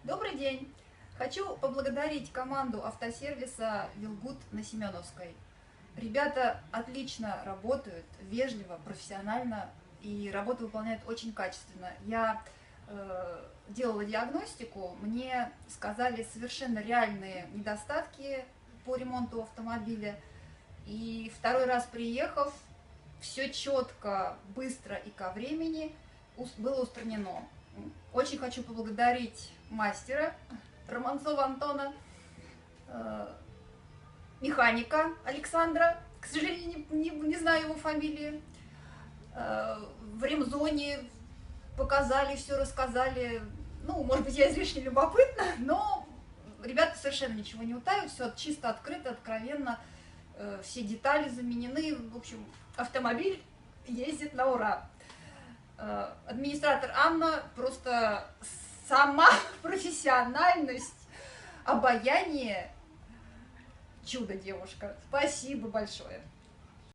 Добрый день! Хочу поблагодарить команду автосервиса «Вилгуд» на Семеновской. Ребята отлично работают, вежливо, профессионально, и работу выполняют очень качественно. Я делала диагностику, мне сказали совершенно реальные недостатки по ремонту автомобиля. И второй раз приехав, все четко, быстро и ко времени было устранено. Очень хочу поблагодарить мастера Романцова Антона, механика Александра, к сожалению, не знаю его фамилии. В ремзоне показали, все рассказали. Ну, может быть, я излишне любопытна, но ребята совершенно ничего не утают, все чисто, открыто, откровенно, все детали заменены. В общем, автомобиль ездит на ура. Администратор Анна просто сама профессиональность, обаяние, чудо девушка. Спасибо большое.